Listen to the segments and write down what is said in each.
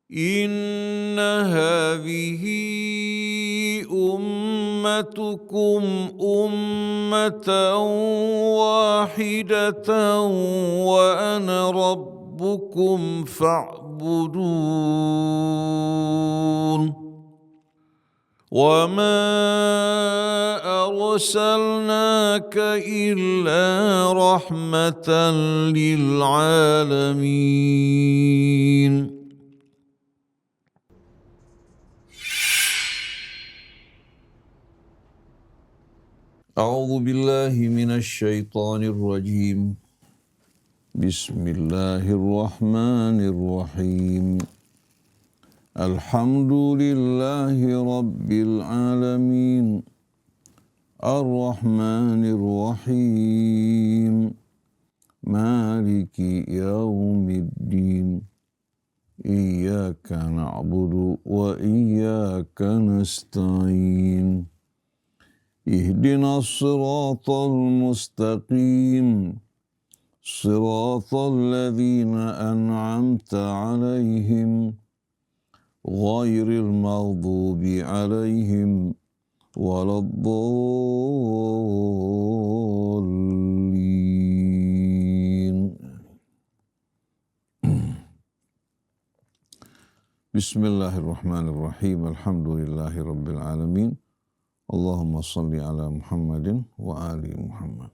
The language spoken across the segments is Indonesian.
إن هذه أمتكم أمة واحدة وأنا ربكم فاعبدون وما أرسلناك إلا رحمة للعالمين. أعوذ بالله من الشيطان الرجيم. بسم الله الرحمن الرحيم. الحمد لله رب العالمين الرحمن الرحيم مالك يوم الدين إياك نعبد وإياك نستعين اهدنا الصراط المستقيم صراط الذين أنعمت عليهم غير المغضوب عليهم ولا الضالين. بسم الله الرحمن الرحيم. الحمد لله رب العالمين. Allahumma salli ala Muhammadin wa ali Muhammad.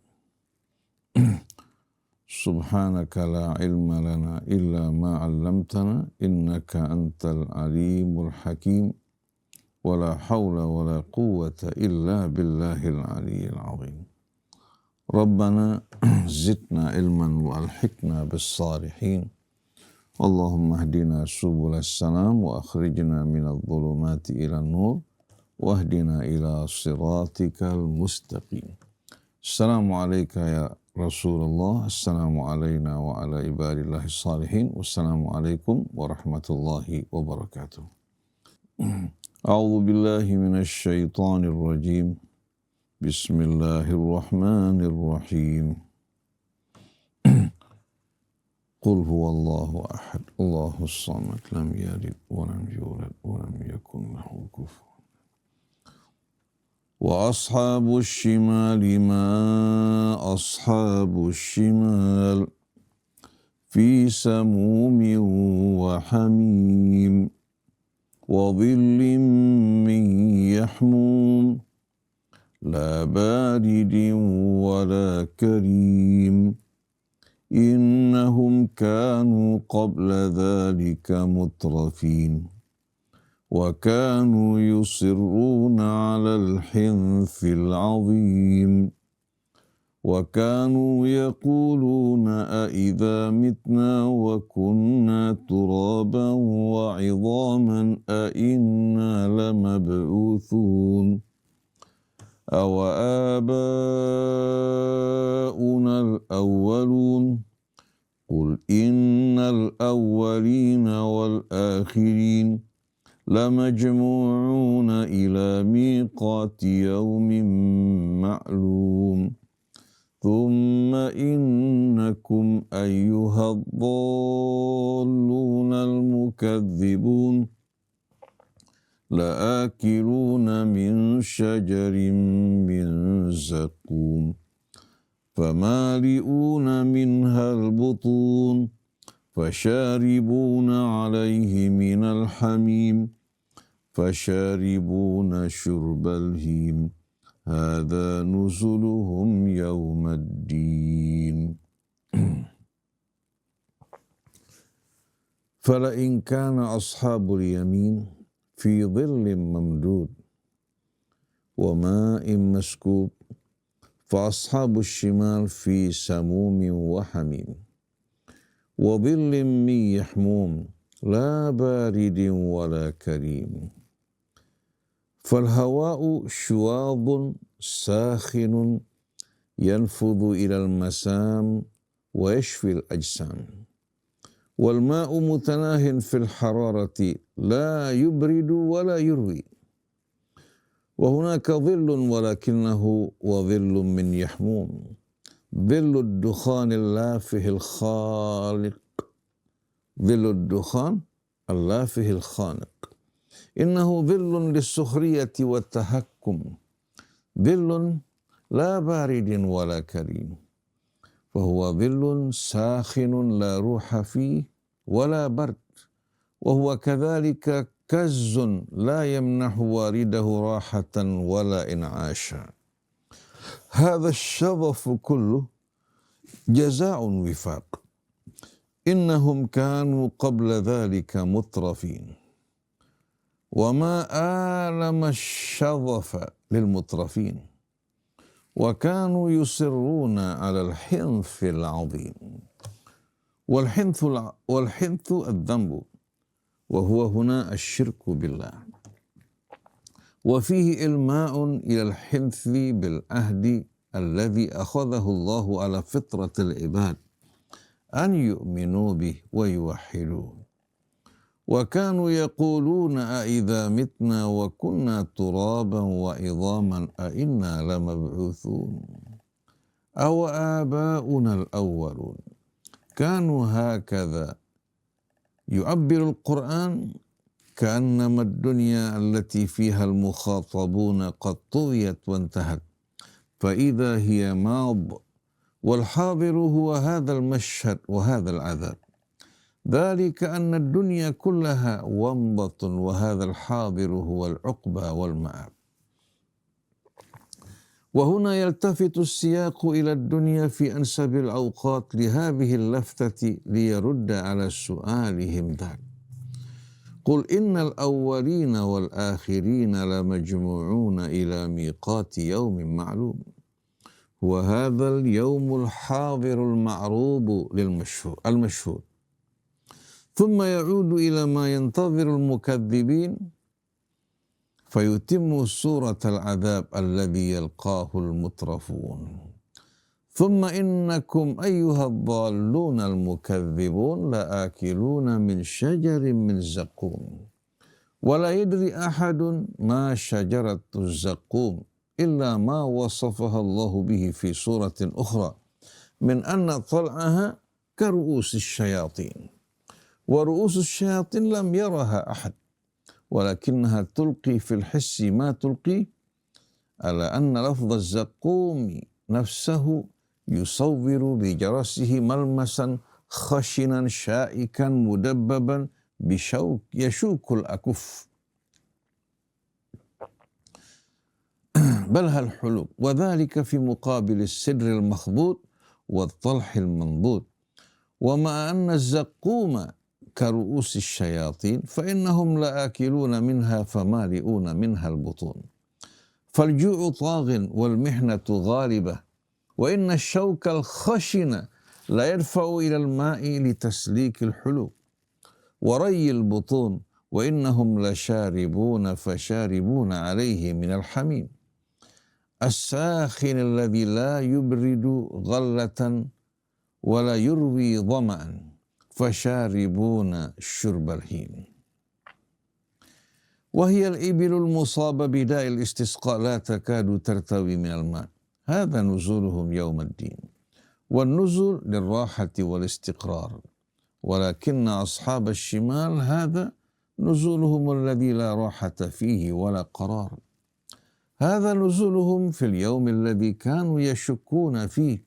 Subhanaka la ilma lana illa ma 'allamtana innaka antal alimul hakim wa la hawla wa la quwwata illa billahil aliyyil azim. Rabbana zidna ilman wa alhiqna bis salihin. Allahumma hdina subulas salam wa akhrijna minadh dhulumati ilan nur wahdina ila siratikal mustaqim. Assalamualaikum ya Rasulullah. Assalamu alayna wa ala ibadillahi salihin. Wassalamualaikum warahmatullahi wabarakatuh. A'udzu billahi minasy syaithanir rajim. Bismillahirrahmanirrahim. Qul huwallahu ahad. Allahus samad. Lam yalid wa lam yulad wa lam yakun lahu kufuwan. وأصحاب الشمال ما أصحاب الشمال في سموم وحميم وظل من يحموم لا بارد ولا كريم إنهم كانوا قبل ذلك مترفين وكانوا يصرون على الحنث العظيم وكانوا يقولون أإذا متنا وكنا ترابا وعظاما أإنا لمبعوثون أو آباؤنا الأولون قل إن الأولين والآخرين لمجموعون إلى ميقات يوم معلوم ثم إنكم أيها الضالون المكذبون لآكلون من شجر من زقوم فمالئون منها البطون فشاربون عليه من الحميم فشاربون شرب الهيم هذا نزلهم يوم الدين. فلئن كان أصحاب اليمين في ظل ممدود وماء مسكوب فأصحاب الشمال في سموم وحميم وظل من يحموم لا بارد ولا كريم فالهواء شواظ ساخن ينفض إلى المسام ويشفي الأجسام والماء متناه في الحرارة لا يبرد ولا يروي وهناك ظل ولكنه وظل من يحموم ظل الدخان اللافه الخالق. ظل الدخان اللافه الخانق. إنه ظل للسخرية والتهكم، ظل لا بارد ولا كريم، فهو ظل ساخن لا روح فيه ولا برد، وهو كذلك كز لا يمنح وارده راحة ولا إنعاشا. هذا الشظف كله جزاء وفاق. إنهم كانوا قبل ذلك مترفين، وما آلم الشظف للمترفين، وكانوا يصرون على الحنث العظيم. والحنث الذنب، وهو هنا الشرك بالله، وفيه إلماء إلى الحنث بالعهد الذي أخذه الله على فطرة العباد أن يؤمنوا به ويوحدوه. وكانوا يقولون أإذا متنا وكنا ترابا وعظاما أإنا لمبعوثون أو آباؤنا الأولون. كانوا هكذا يعبر القرآن كأنما الدنيا التي فيها المخاطبون قد طويت وانتهت، فإذا هي ماض، والحاضر هو هذا المشهد وهذا العذاب. ذلك أن الدنيا كلها ومضة، وهذا الحاضر هو العقبى والمآب. وهنا يلتفت السياق إلى الدنيا في أنسب الأوقات لهذه اللفتة ليرد على سؤالهم ذاك. قل إن الأولين والآخرين لمجموعون إلى ميقات يوم معلوم، وهذا اليوم الحاضر المعروض المشهود. ثم يعود إلى ما ينتظر المكذبين فيتم سورة العذاب الذي يلقاه المترفون. ثم إنكم أيها الضالون المكذبون لآكلون من شجر من زقوم، ولا يدري أحد ما شجرة الزقوم إلا ما وصفها الله به في سورة أخرى من أن طلعها كرؤوس الشياطين، ورؤوس الشياطين لم يرها أحد، ولكنها تلقي في الحس ما تلقي، على أن لفظ الزقوم نفسه يصور بجرسه ملمسا خشنا شائكا مدببا بشوك يشوك الأكف، بلها الحلوب، وذلك في مقابل السدر المخضود والطلح المنضود. ومع أن الزقوم كرؤوس الشياطين فإنهم لآكلون منها فمالئون منها البطون. فالجوع طاغ والمحنة غالبة، وإن الشوك الخشن لا يدفع إلى الماء لتسليك الحلوب وري البطون، وإنهم لشاربون فشاربون عليه من الحميم الساخن الذي لا يبرد غلة ولا يروي ظمأ، فشاربون شرب الهيم. وهي الإبل المصابة بداء الاستسقاء لا تكاد ترتوي من الماء، هذا نزولهم يوم الدين. والنزل للراحة والاستقرار، ولكن أصحاب الشمال هذا نزولهم الذي لا راحة فيه ولا قرار. هذا نزولهم في اليوم الذي كانوا يشكون فيه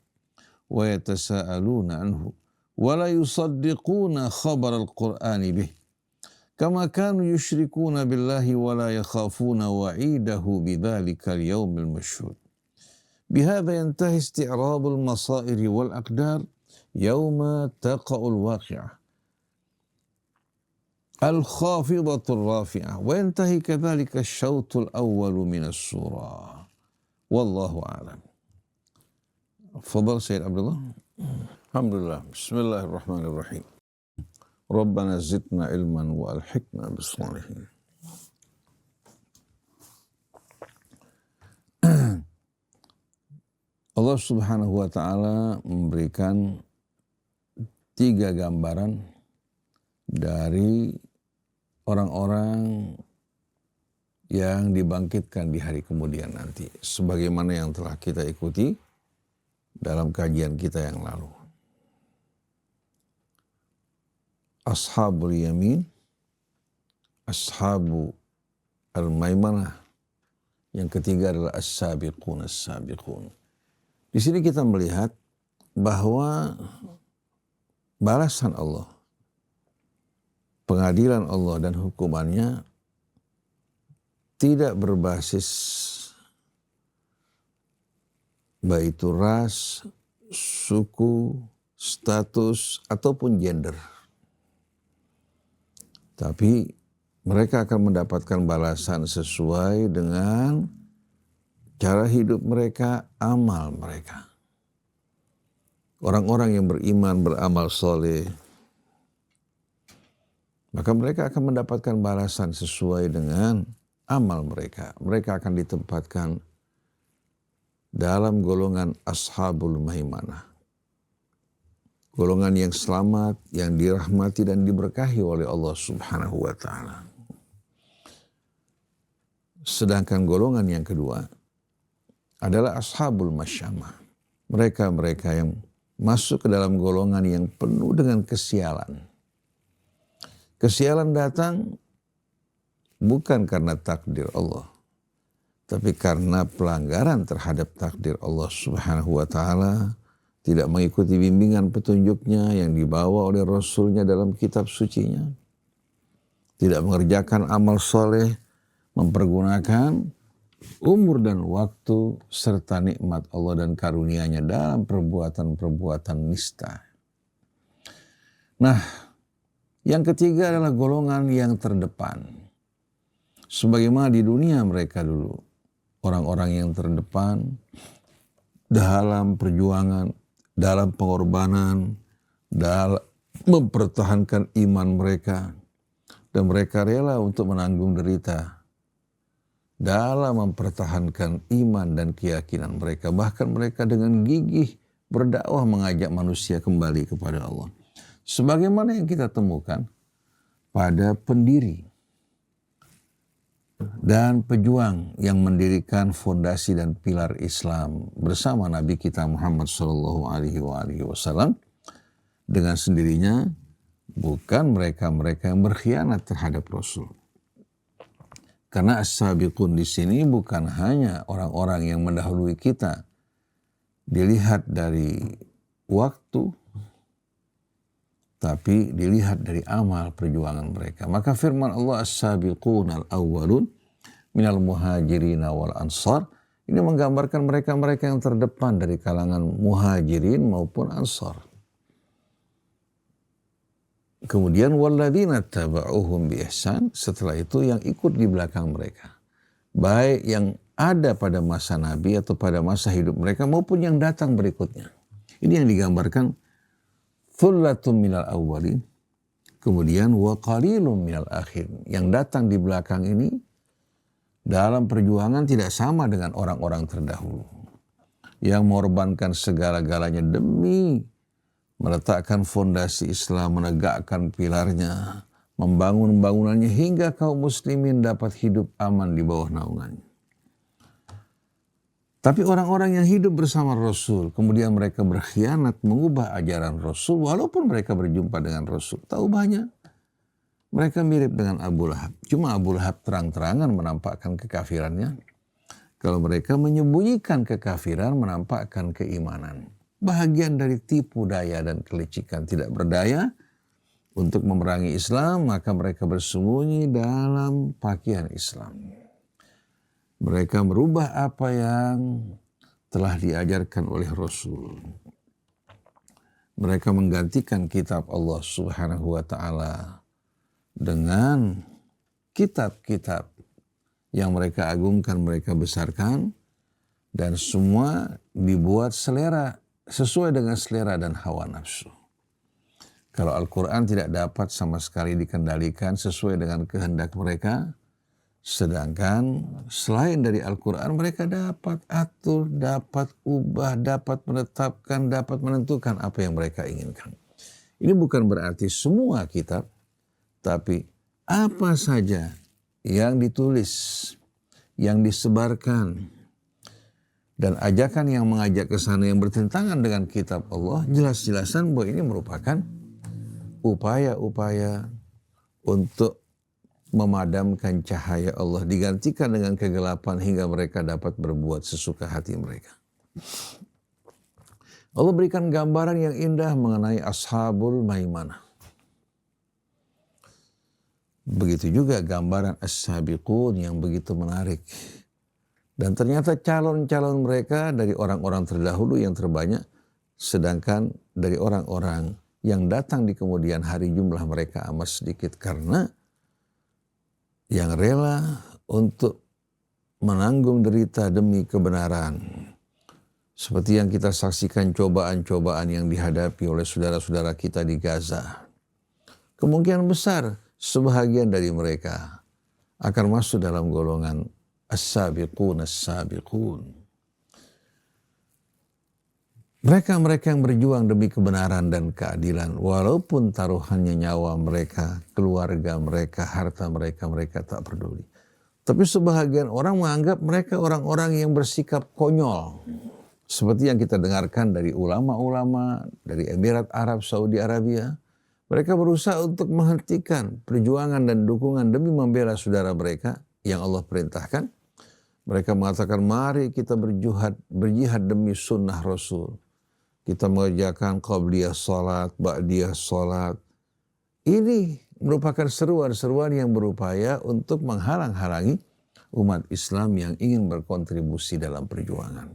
ويتساءلون عنه ولا يصدقون خبر القرآن به، كما كانوا يشركون بالله ولا يخافون وعيده بذلك اليوم المشهود. بهذا ينتهي استعراض المصائر والأقدار يوم تقع الواقعة الخافضة الرافعة، وينتهي كذلك الشوط الأول من السورة، والله أعلم. تفضل سيد عبد الله. الحمد لله. بسم الله الرحمن الرحيم. ربنا زدنا علما وألحقنا بالصالحين. Allah Subhanahu wa Ta'ala memberikan 3 gambaran dari orang-orang yang dibangkitkan di hari kemudian nanti, sebagaimana yang telah kita ikuti dalam kajian kita yang lalu. Ashabul yamin ashabu al-maimanah. Yang ketiga adalah as-sabiqun as-sabiqun. Di sini kita melihat bahwa balasan Allah, pengadilan Allah dan hukumannya tidak berbasis baik itu ras, suku, status, ataupun gender. Tapi mereka akan mendapatkan balasan sesuai dengan cara hidup mereka, amal mereka. Orang-orang yang beriman, beramal soleh, maka mereka akan mendapatkan balasan sesuai dengan amal mereka. Mereka akan ditempatkan dalam golongan ashabul maimanah. Golongan yang selamat, yang dirahmati dan diberkahi oleh Allah Subhanahu wa ta'ala. Sedangkan golongan yang kedua adalah ashabul masyamah. Mereka-mereka yang masuk ke dalam golongan yang penuh dengan kesialan. Kesialan datang bukan karena takdir Allah, tapi karena pelanggaran terhadap takdir Allah Subhanahu wa ta'ala, tidak mengikuti bimbingan petunjuknya yang dibawa oleh Rasulnya dalam kitab sucinya, tidak mengerjakan amal soleh, mempergunakan umur dan waktu serta nikmat Allah dan karunia-Nya dalam perbuatan-perbuatan nista. Nah, yang ketiga adalah golongan yang terdepan. Sebagaimana di dunia mereka dulu, orang-orang yang terdepan dalam perjuangan, dalam pengorbanan, dalam mempertahankan iman mereka, dan mereka rela untuk menanggung derita dalam mempertahankan iman dan keyakinan mereka. Bahkan mereka dengan gigih berdakwah mengajak manusia kembali kepada Allah. Sebagaimana yang kita temukan pada pendiri dan pejuang yang mendirikan fondasi dan pilar Islam bersama Nabi kita Muhammad SAW, dengan sendirinya bukan mereka-mereka yang berkhianat terhadap Rasul. Karena as-sabiqun di sini bukan hanya orang-orang yang mendahului kita dilihat dari waktu, tapi dilihat dari amal perjuangan mereka. Maka firman Allah as-sabiqun al-awwalun minal muhajirin wal ansar, ini menggambarkan mereka-mereka yang terdepan dari kalangan muhajirin maupun ansar. Kemudian walladzina taba'uhum bi ihsan, setelah itu yang ikut di belakang mereka, baik yang ada pada masa Nabi atau pada masa hidup mereka maupun yang datang berikutnya. Ini yang digambarkan thullatun minal awwalin, kemudian wa qalilun minal akhirin. Yang datang di belakang ini dalam perjuangan tidak sama dengan orang-orang terdahulu yang mengorbankan segala-galanya demi meletakkan fondasi Islam, menegakkan pilarnya, membangun bangunannya hingga kaum muslimin dapat hidup aman di bawah naungannya. Tapi orang-orang yang hidup bersama Rasul, kemudian mereka berkhianat mengubah ajaran Rasul, walaupun mereka berjumpa dengan Rasul. Tahu banyak, mereka mirip dengan Abu Lahab. Cuma Abu Lahab terang-terangan menampakkan kekafirannya. Kalau mereka menyembunyikan kekafiran, menampakkan keimanan. Bahagian dari tipu daya dan kelicikan, tidak berdaya untuk memerangi Islam, maka mereka bersembunyi dalam pakaian Islam. Mereka merubah apa yang telah diajarkan oleh Rasul. Mereka menggantikan kitab Allah Subhanahu wa ta'ala dengan kitab-kitab yang mereka agungkan, mereka besarkan, dan semua dibuat selera, sesuai dengan selera dan hawa nafsu. Kalau Al-Quran tidak dapat sama sekali dikendalikan sesuai dengan kehendak mereka, sedangkan selain dari Al-Quran mereka dapat atur, dapat ubah, dapat menetapkan, dapat menentukan apa yang mereka inginkan. Ini bukan berarti semua kitab, tapi apa saja yang ditulis, yang disebarkan, dan ajakan yang mengajak ke sana yang bertentangan dengan kitab Allah, jelas-jelasan bahwa ini merupakan upaya-upaya untuk memadamkan cahaya Allah, digantikan dengan kegelapan hingga mereka dapat berbuat sesuka hati mereka. Allah berikan gambaran yang indah mengenai Ashabul Maimanah. Begitu juga gambaran As-Sabiqun yang begitu menarik. Dan ternyata calon-calon mereka dari orang-orang terdahulu yang terbanyak, sedangkan dari orang-orang yang datang di kemudian hari jumlah mereka amat sedikit, karena yang rela untuk menanggung derita demi kebenaran. Seperti yang kita saksikan cobaan-cobaan yang dihadapi oleh saudara-saudara kita di Gaza. Kemungkinan besar sebahagian dari mereka akan masuk dalam golongan as-sabiqun as-sabiqun. Mereka-mereka yang berjuang demi kebenaran dan keadilan, walaupun taruhannya nyawa mereka, keluarga mereka, harta mereka, mereka tak peduli. Tapi sebahagian orang menganggap mereka orang-orang yang bersikap konyol. Seperti yang kita dengarkan dari ulama-ulama dari Emirat Arab Saudi Arabia. Mereka berusaha untuk menghentikan perjuangan dan dukungan demi membela saudara mereka yang Allah perintahkan. Mereka mengatakan, mari kita berjihad demi sunnah Rasul. Kita mengerjakan qabliyah salat, ba'diyah salat. Ini merupakan seruan-seruan yang berupaya untuk menghalang-halangi umat Islam yang ingin berkontribusi dalam perjuangan.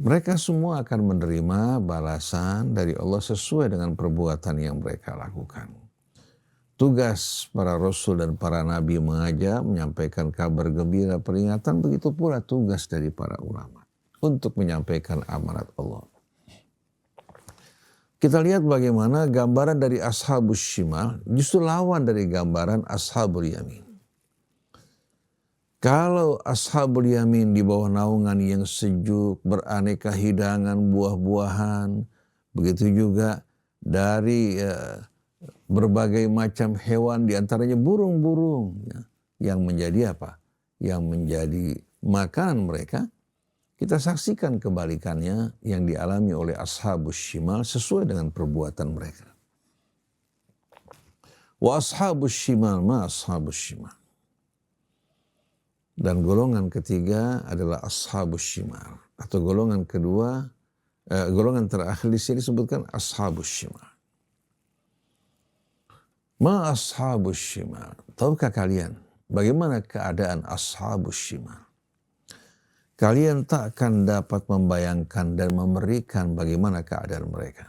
Mereka semua akan menerima balasan dari Allah sesuai dengan perbuatan yang mereka lakukan. Tugas para Rasul dan para Nabi mengajak, menyampaikan kabar gembira, peringatan, begitu pula tugas dari para ulama untuk menyampaikan amanat Allah. Kita lihat bagaimana gambaran dari Ashabus Shimal justru lawan dari gambaran Ashabul Yamin. Kalau Ashabul Yamin di bawah naungan yang sejuk, beraneka hidangan, buah-buahan, begitu juga dari berbagai macam hewan, diantaranya burung-burung yang menjadi apa? Yang menjadi makanan mereka. Kita saksikan kebalikannya yang dialami oleh Ashabus Shimal sesuai dengan perbuatan mereka. Wa ashabus shimal ma ashabus shimal. Dan golongan ketiga adalah ashabus shimal, atau golongan kedua, golongan terakhir di sini disebutkan ashabus shimal. Ma ashabus shimal. Tahukah kalian bagaimana keadaan ashabus shimal? Kalian tak akan dapat membayangkan dan memberikan bagaimana keadaan mereka.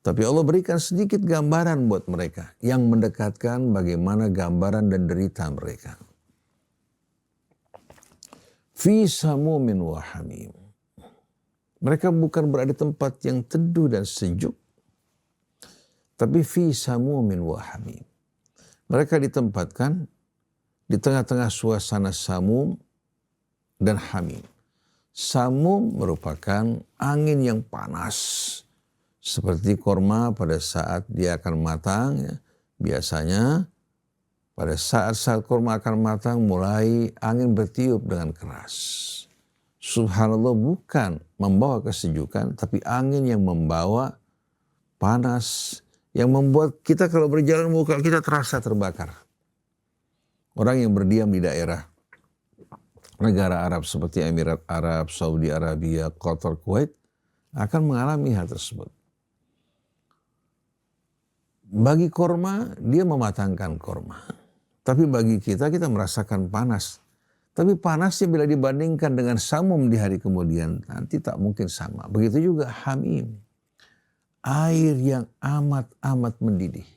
Tapi Allah berikan sedikit gambaran buat mereka yang mendekatkan bagaimana gambaran dan derita mereka. Fi samumin wa hamim. Mereka bukan berada di tempat yang teduh dan sejuk, tapi fi samumin wa hamim. Mereka ditempatkan di tengah-tengah suasana samum dan hamim. Samum merupakan angin yang panas, seperti korma pada saat dia akan matang. Ya. Biasanya pada saat korma akan matang mulai angin bertiup dengan keras. Subhanallah, bukan membawa kesejukan, tapi angin yang membawa panas, yang membuat kita kalau berjalan muka kita terasa terbakar. Orang yang berdiam di daerah negara Arab seperti Emirat Arab, Saudi Arabia, Qatar, Kuwait akan mengalami hal tersebut. Bagi korma, dia mematangkan korma. Tapi bagi kita merasakan panas. Tapi panasnya bila dibandingkan dengan samum di hari kemudian, nanti tak mungkin sama. Begitu juga hamim. Air yang amat mendidih.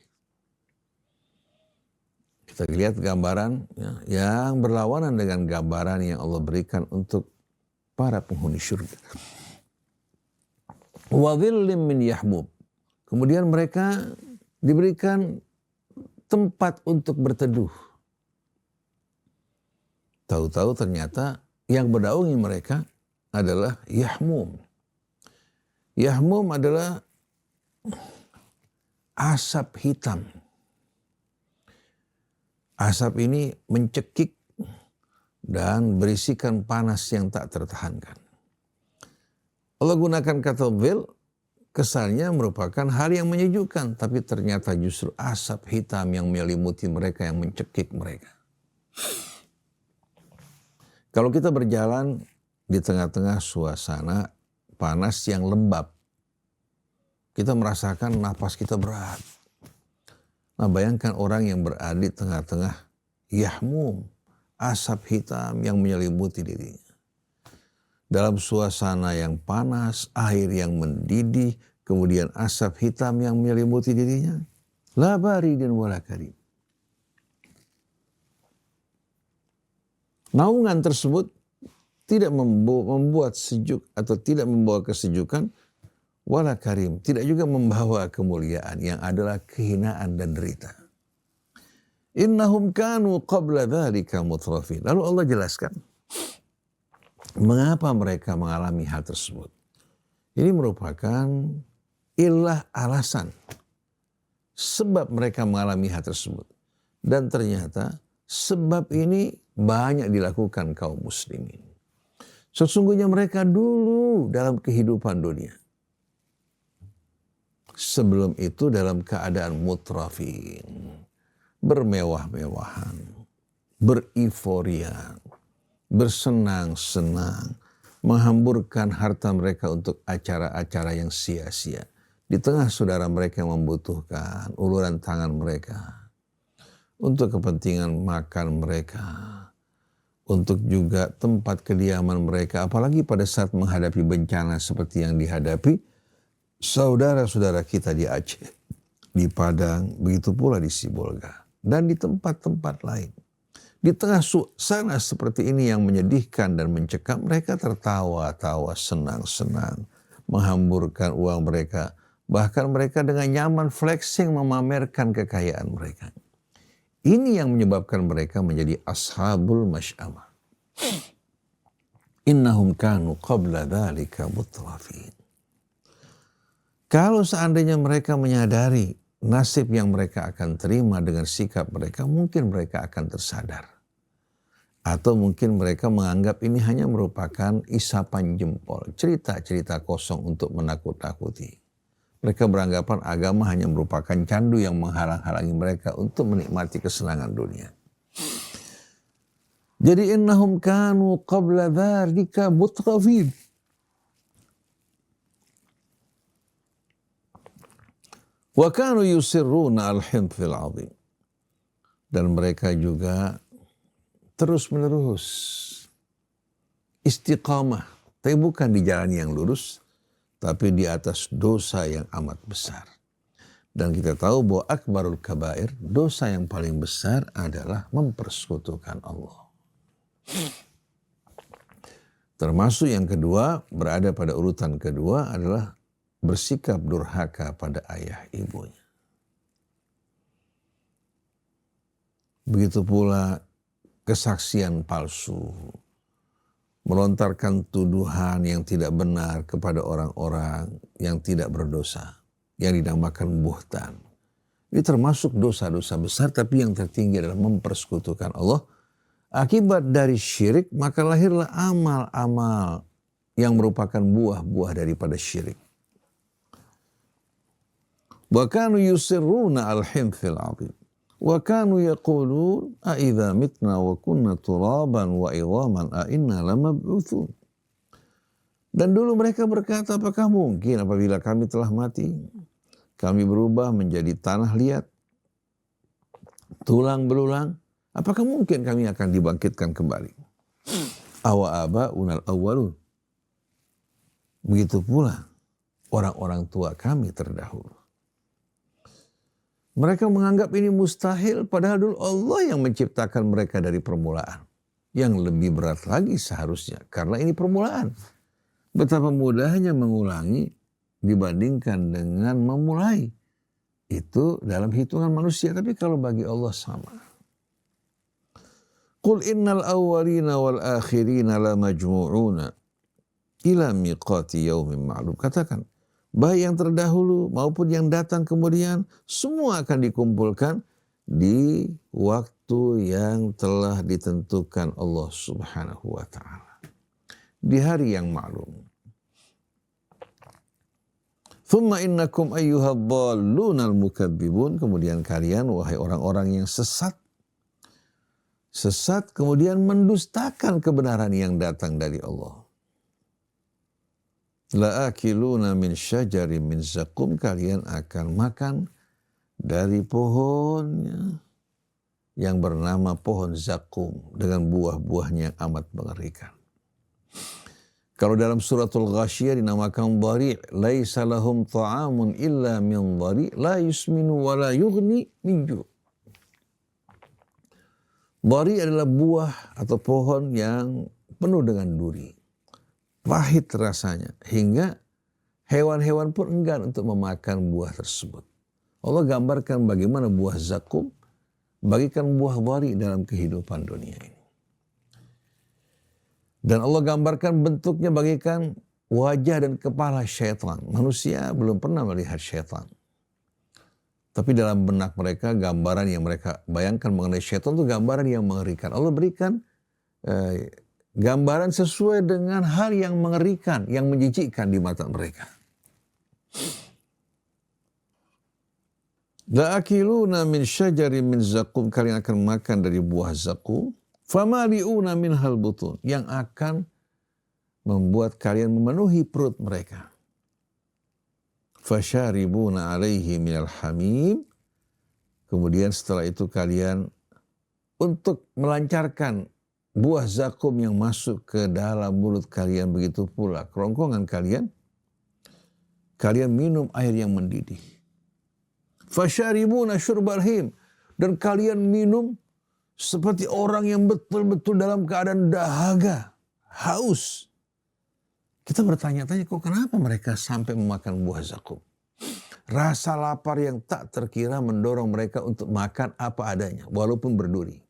Kita lihat gambaran yang berlawanan dengan gambaran yang Allah berikan untuk para penghuni syurga. Wa dhillim min yahbub. Kemudian mereka diberikan tempat untuk berteduh. Tahu-tahu ternyata yang berdaungi mereka adalah yahmum. Yahmum adalah asap hitam. Asap ini mencekik dan berisikan panas yang tak tertahankan. Allah gunakan kata dhil kesannya merupakan hal yang menyejukkan, tapi ternyata justru asap hitam yang menyelimuti mereka, yang mencekik mereka. Kalau kita berjalan di tengah-tengah suasana panas yang lembab, kita merasakan napas kita berat. Nah, bayangkan orang yang berada di tengah-tengah yahmum, asap hitam yang menyelimuti dirinya. Dalam suasana yang panas, air yang mendidih, kemudian asap hitam yang menyelimuti dirinya. La baridin wala karim. Naungan tersebut tidak membuat sejuk atau tidak membawa kesejukan, wala karim, tidak juga membawa kemuliaan, yang adalah kehinaan dan derita. Innahum kanu qabla dzalika mutrafin. Lalu Allah jelaskan mengapa mereka mengalami hal tersebut. Ini merupakan ilah, alasan sebab mereka mengalami hal tersebut. Dan ternyata sebab ini banyak dilakukan kaum muslimin. Sesungguhnya mereka dulu dalam kehidupan dunia, sebelum itu dalam keadaan mutrafin, bermewah-mewahan, beriforia, bersenang-senang, menghamburkan harta mereka untuk acara-acara yang sia-sia. Di tengah saudara mereka yang membutuhkan uluran tangan mereka, untuk kepentingan makan mereka, untuk juga tempat kediaman mereka, apalagi pada saat menghadapi bencana seperti yang dihadapi saudara-saudara kita di Aceh, di Padang, begitu pula di Sibolga, dan di tempat-tempat lain. Di tengah suasana seperti ini yang menyedihkan dan mencekam, mereka tertawa-tawa, senang-senang, menghamburkan uang mereka. Bahkan mereka dengan nyaman flexing memamerkan kekayaan mereka. Ini yang menyebabkan mereka menjadi ashabul masy'amah. Innahum kanu qabla dzalika mutrafin. Kalau seandainya mereka menyadari nasib yang mereka akan terima dengan sikap mereka, mungkin mereka akan tersadar. Atau mungkin mereka menganggap ini hanya merupakan isapan jempol, cerita-cerita kosong untuk menakut-nakuti. Mereka beranggapan agama hanya merupakan candu yang menghalang-halangi mereka untuk menikmati kesenangan dunia. Jadi innahum kanu qabla dzalika mutrafin. Wa kanu yusirruna al-hinthil 'azim. Dan mereka juga terus-menerus istiqamah, tapi bukan di jalan yang lurus, tapi di atas dosa yang amat besar. Dan kita tahu bahwa akbarul kabair, dosa yang paling besar adalah mempersekutukan Allah. Termasuk yang kedua, berada pada urutan kedua adalah bersikap durhaka pada ayah ibunya. Begitu pula kesaksian palsu, melontarkan tuduhan yang tidak benar kepada orang-orang yang tidak berdosa, yang dinamakan buhtan. Ini termasuk dosa-dosa besar, tapi yang tertinggi adalah mempersekutukan Allah. Akibat dari syirik, maka lahirlah amal-amal yang merupakan buah-buah daripada syirik. Wa kanu yusirruna al-hinthil 'azim. Wa kanu yaqulun a idza mitna wa kunna turaban wa idhaman a inna lamab'utsun. Dan dulu mereka berkata, apakah mungkin apabila kami telah mati, kami berubah menjadi tanah liat, tulang belulang, apakah mungkin kami akan dibangkitkan kembali? Awa aba'unal awwalun. Begitu pula orang-orang tua kami terdahulu. Mereka menganggap ini mustahil, padahal dulu Allah yang menciptakan mereka dari permulaan. Yang lebih berat lagi seharusnya, karena ini permulaan. Betapa mudahnya mengulangi dibandingkan dengan memulai. Itu dalam hitungan manusia, tapi kalau bagi Allah sama. Qul innal awwalina wal akhirina la majmu'una ila miqati yaumin ma'lum. Katakan, baik yang terdahulu maupun yang datang kemudian, semua akan dikumpulkan di waktu yang telah ditentukan Allah Subhanahu wa ta'ala. Di hari yang maklum. Thumma innakum ayyuhadhdallunal mukadzibun. Kemudian kalian, wahai orang-orang yang sesat, kemudian mendustakan kebenaran yang datang dari Allah. La'akiluna min syajarin min zakum. Kalian akan makan dari pohonnya yang bernama pohon zakum dengan buah-buahnya yang amat mengerikan. Kalau dalam suratul Ghasyiyah dinamakan dhari', laisa lahum ta'amun illa min dhari' la yusminu wa la yughni min ju'. Dhari' adalah buah atau pohon yang penuh dengan duri. Pahit rasanya hingga hewan-hewan pun enggan untuk memakan buah tersebut. Allah gambarkan bagaimana buah zakum bagikan buah dhari' dalam kehidupan dunia ini. Dan Allah gambarkan bentuknya bagikan wajah dan kepala syaitan. Manusia belum pernah melihat syaitan. Tapi dalam benak mereka, gambaran yang mereka bayangkan mengenai syaitan itu gambaran yang mengerikan. Allah berikan gambaran sesuai dengan hal yang mengerikan, yang menjijikkan di mata mereka. La'akiluna min syajarin min zakum. Kalian akan makan dari buah zakum. Famali'una minhal butun. Yang akan membuat kalian memenuhi perut mereka. Fasyaribuna alaihi minal hamim. Kemudian setelah itu kalian untuk melancarkan buah zakum yang masuk ke dalam mulut kalian, begitu pula kerongkongan kalian, kalian minum air yang mendidih. Fasyaribuna syurbal him. Dan kalian minum seperti orang yang betul-betul dalam keadaan dahaga, haus. Kita bertanya-tanya, kok kenapa mereka sampai memakan buah zakum? Rasa lapar yang tak terkira mendorong mereka untuk makan apa adanya, walaupun berduri.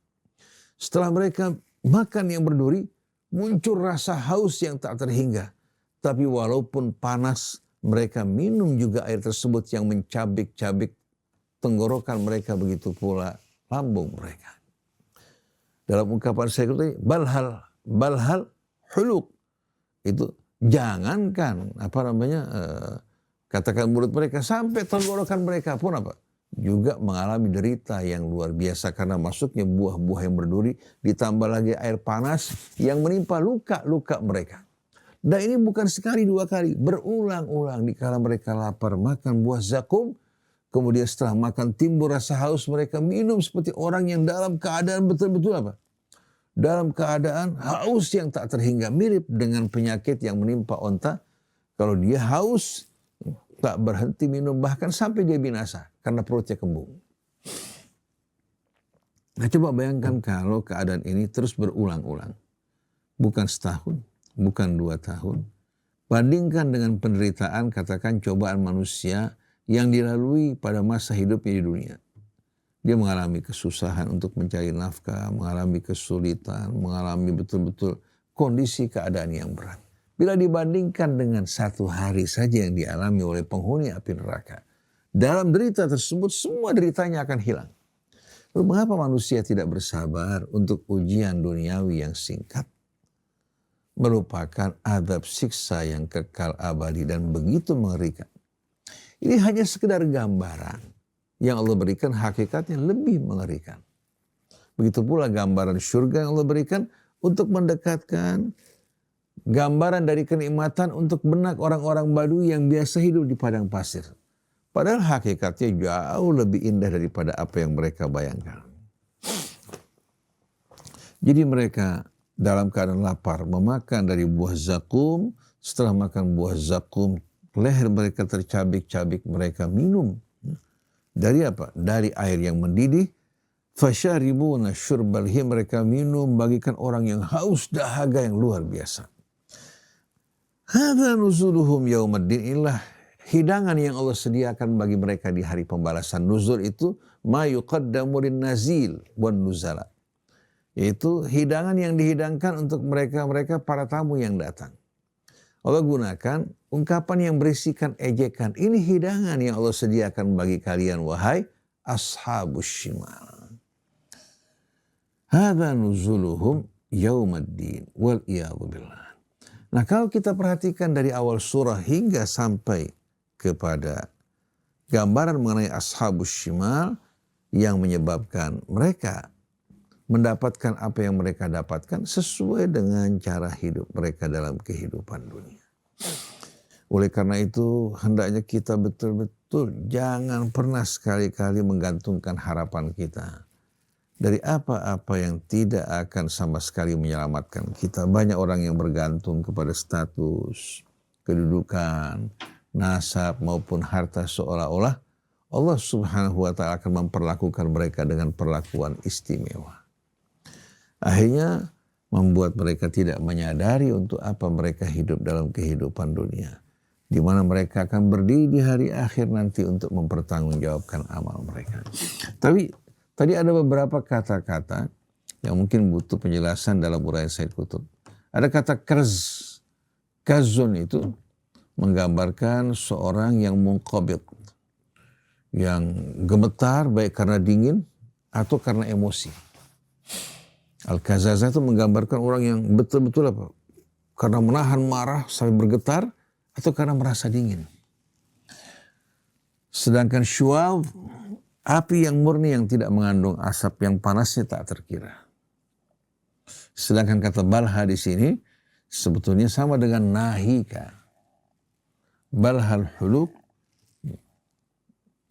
Setelah mereka makan yang berduri, muncul rasa haus yang tak terhingga. Tapi walaupun panas, mereka minum juga air tersebut yang mencabik-cabik tenggorokan mereka, begitu pula lambung mereka. Dalam ungkapan saya balhal huluk, itu jangankan katakan mulut mereka, sampai tenggorokan mereka pun juga mengalami derita yang luar biasa karena masuknya buah-buah yang berduri, ditambah lagi air panas yang menimpa luka-luka mereka. Dan ini bukan sekali dua kali, berulang-ulang dikala mereka lapar makan buah zakum. Kemudian setelah makan timbul rasa haus, mereka minum seperti orang yang dalam keadaan betul-betul dalam keadaan haus yang tak terhingga. Mirip dengan penyakit yang menimpa onta. Kalau dia haus, tak berhenti minum, bahkan sampai dia binasa karena perutnya kembung. Nah, coba bayangkan kalau keadaan ini terus berulang-ulang. Bukan setahun, bukan 2 tahun. Bandingkan dengan penderitaan, katakan cobaan manusia yang dilalui pada masa hidupnya di dunia. Dia mengalami kesusahan untuk mencari nafkah, mengalami kesulitan, mengalami betul-betul kondisi keadaan yang berat. Bila dibandingkan dengan 1 hari saja yang dialami oleh penghuni api neraka, dalam derita tersebut semua deritanya akan hilang. Lalu mengapa manusia tidak bersabar untuk ujian duniawi yang singkat? Melupakan azab siksa yang kekal abadi dan begitu mengerikan. Ini hanya sekedar gambaran yang Allah berikan, hakikatnya lebih mengerikan. Begitu pula gambaran surga yang Allah berikan untuk mendekatkan gambaran dari kenikmatan untuk benak orang-orang Badui yang biasa hidup di padang pasir. Padahal hakikatnya jauh lebih indah daripada apa yang mereka bayangkan. Jadi mereka dalam keadaan lapar memakan dari buah zakum. Setelah makan buah zakum, leher mereka tercabik-cabik, mereka minum. Dari apa? Dari air yang mendidih. Fasyaribuna syurbal him. Mereka minum bagikan orang yang haus dahaga yang luar biasa. Hadza nuzuluhum yaumaddin. Inilah hidangan yang Allah sediakan bagi mereka di hari pembalasan. Nuzul itu ma yuqaddamu lin nazil wan nuzala. Yaitu hidangan yang dihidangkan untuk mereka para tamu yang datang. Allah gunakan ungkapan yang berisikan ejekan. Ini hidangan yang Allah sediakan bagi kalian, wahai ashabus shimal. Hadza nuzuluhum yaumaddin wal iyadzu billah. Nah, kalau kita perhatikan dari awal surah hingga sampai kepada gambaran mengenai ashabus shimal yang menyebabkan mereka mendapatkan apa yang mereka dapatkan sesuai dengan cara hidup mereka dalam kehidupan dunia. Oleh karena itu, hendaknya kita betul-betul jangan pernah sekali-kali menggantungkan harapan kita dari apa-apa yang tidak akan sama sekali menyelamatkan kita. Banyak orang yang bergantung kepada status, kedudukan, nasab maupun harta, seolah-olah Allah Subhanahu wa ta'ala akan memperlakukan mereka dengan perlakuan istimewa. Akhirnya membuat mereka tidak menyadari untuk apa mereka hidup dalam kehidupan dunia, di mana mereka akan berdiri di hari akhir nanti untuk mempertanggungjawabkan amal mereka. Tapi tadi ada beberapa kata-kata yang mungkin butuh penjelasan dalam uraian Said Qutb. Ada kata karz. Kazun itu menggambarkan seorang yang munqabid, yang gemetar baik karena dingin atau karena emosi. Al-Kazazah itu menggambarkan orang yang betul-betul apa? Karena menahan marah sampai bergetar atau karena merasa dingin. Sedangkan syuab, api yang murni yang tidak mengandung asap yang panasnya tak terkira. Sedangkan kata balha di sini sebetulnya sama dengan nahika. Balhal huluk,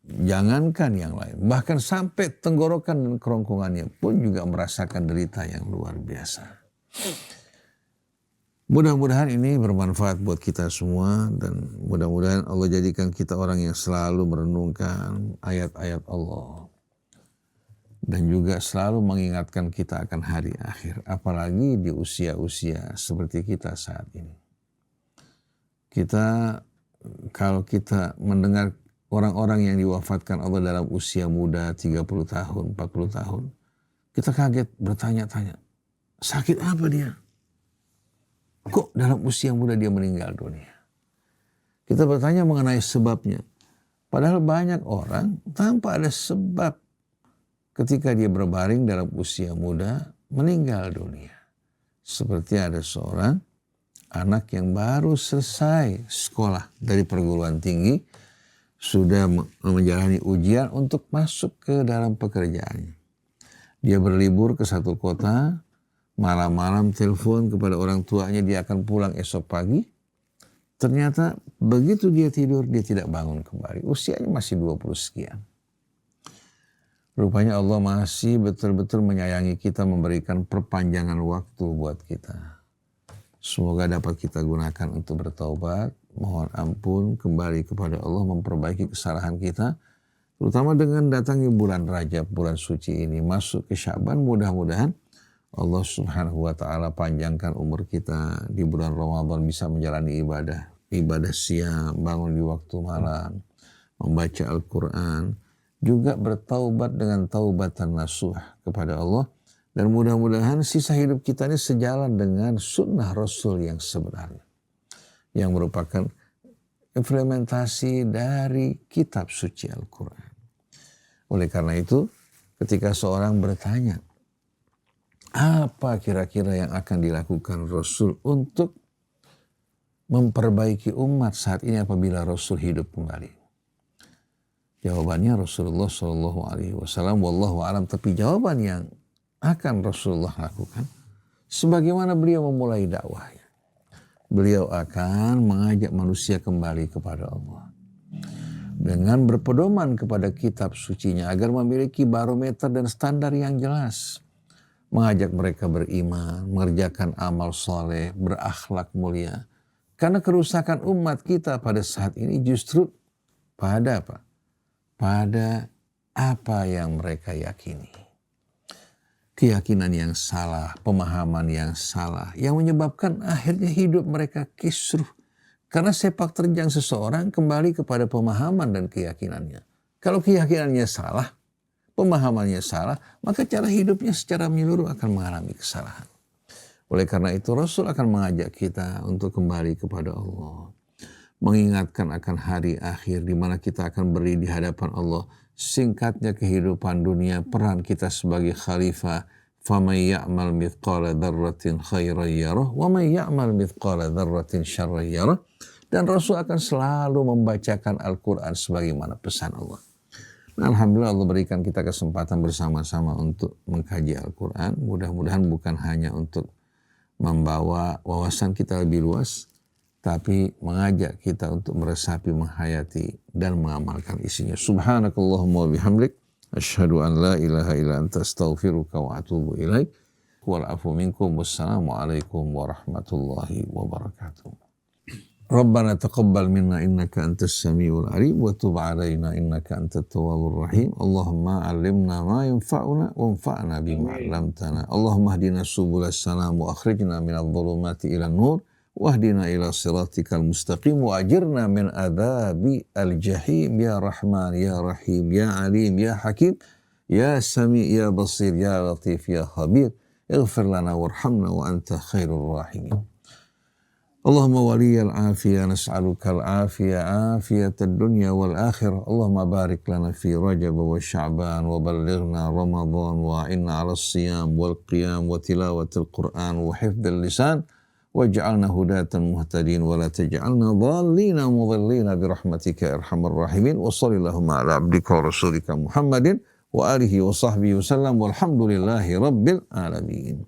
jangankan yang lain, bahkan sampai tenggorokan dan kerongkongannya pun juga merasakan derita yang luar biasa. Mudah-mudahan ini bermanfaat buat kita semua, dan mudah-mudahan Allah jadikan kita orang yang selalu merenungkan ayat-ayat Allah dan juga selalu mengingatkan kita akan hari akhir, apalagi di usia-usia seperti kita saat ini. Kalau kita mendengar orang-orang yang diwafatkan Allah dalam usia muda 30 tahun, 40 tahun. Kita kaget bertanya-tanya, sakit apa dia? Kok dalam usia muda dia meninggal dunia? Kita bertanya mengenai sebabnya. Padahal banyak orang tanpa ada sebab ketika dia berbaring dalam usia muda meninggal dunia. Seperti ada seorang anak yang baru selesai sekolah dari perguruan tinggi, sudah menjalani ujian untuk masuk ke dalam pekerjaannya. Dia berlibur ke satu kota, malam-malam telepon kepada orang tuanya dia akan pulang esok pagi. Ternyata begitu dia tidur, dia tidak bangun kembali. Usianya masih 20 sekian. Rupanya Allah masih betul-betul menyayangi kita, memberikan perpanjangan waktu buat kita. Semoga dapat kita gunakan untuk bertaubat, mohon ampun, kembali kepada Allah, memperbaiki kesalahan kita, terutama dengan datangnya bulan Rajab, bulan suci ini, masuk ke Sya'ban. Mudah-mudahan Allah Subhanahu wa ta'ala panjangkan umur kita di bulan Ramadan, bisa menjalani ibadah siang, bangun di waktu malam, membaca Al-Quran, juga bertaubat dengan taubatan nasuh kepada Allah. Dan mudah-mudahan sisa hidup kita ini sejalan dengan sunnah Rasul yang sebenarnya, yang merupakan implementasi dari kitab suci Al-Quran. Oleh karena itu, ketika seorang bertanya, apa kira-kira yang akan dilakukan Rasul untuk memperbaiki umat saat ini apabila Rasul hidup kembali? Jawabannya Rasulullah SAW, wallahu alam. Tapi jawaban yang akan Rasulullah lakukan, sebagaimana beliau memulai dakwahnya, beliau akan mengajak manusia kembali kepada Allah dengan berpedoman kepada kitab sucinya agar memiliki barometer dan standar yang jelas, mengajak mereka beriman, mengerjakan amal soleh, berakhlak mulia. Karena kerusakan umat kita pada saat ini justru pada apa? Pada apa yang mereka yakini. Keyakinan yang salah, pemahaman yang salah, yang menyebabkan akhirnya hidup mereka kisruh. Karena sepak terjang seseorang kembali kepada pemahaman dan keyakinannya. Kalau keyakinannya salah, pemahamannya salah, maka cara hidupnya secara menyeluruh akan mengalami kesalahan. Oleh karena itu Rasul akan mengajak kita untuk kembali kepada Allah, mengingatkan akan hari akhir di mana kita akan berdiri di hadapan Allah. Singkatnya kehidupan dunia, peran kita sebagai khalifah, faman ya'mal mithqala dzarratin khairan yarah wa man ya'mal mithqala dzarratin syarran yarah. Dan Rasul akan selalu membacakan Al-Quran sebagaimana pesan Allah. Nah, alhamdulillah Allah berikan kita kesempatan bersama-sama untuk mengkaji Al-Quran. Mudah-mudahan bukan hanya untuk membawa wawasan kita lebih luas, tapi mengajak kita untuk meresapi, menghayati, dan mengamalkan isinya. Subhanakallahumma wa bihamdik, asyhadu an la ilaha illa anta astaghfiruka wa atubu ilaik. Wal afu minkum, wassalamualaikum warahmatullahi wabarakatuh. Rabbana taqabbal minna innaka antas samiul alim wa tub alaina innaka antat tawwabur rahim. Allahumma 'allimna ma yanfa'una wanfa'na bima 'allamtana. Allahumma hdina subulas salam wa akhrijna minadh dhulumati ilan nur wahdina ila siratikal mustaqim wa ajirna min adzabi al-jahim ya Rahman ya Rahim ya Alim ya Hakim ya Sami ya Basir ya Latif ya Khabir. Ighfir lana warhamna wa anta khairur rahimin. Allahumma waliyal afiyah nas'alukal afiyah afiyatad dunya wal akhirah. Allahumma barik lana fi Rajab wa Sya'ban wa ballighna Ramadan wa inna 'ala siyam wal qiyam wa tilawatil Qur'an wa hifdzil lisan waj'alna hudatan muhtadin wa la taj'alna dhallina mudhillina bi rahmatika ya arhamar rahimin. Wa sallallahu ala abdika wa rasulika Muhammadin wa alihi wa sahbihi wasallam walhamdulillahi rabbil alamin.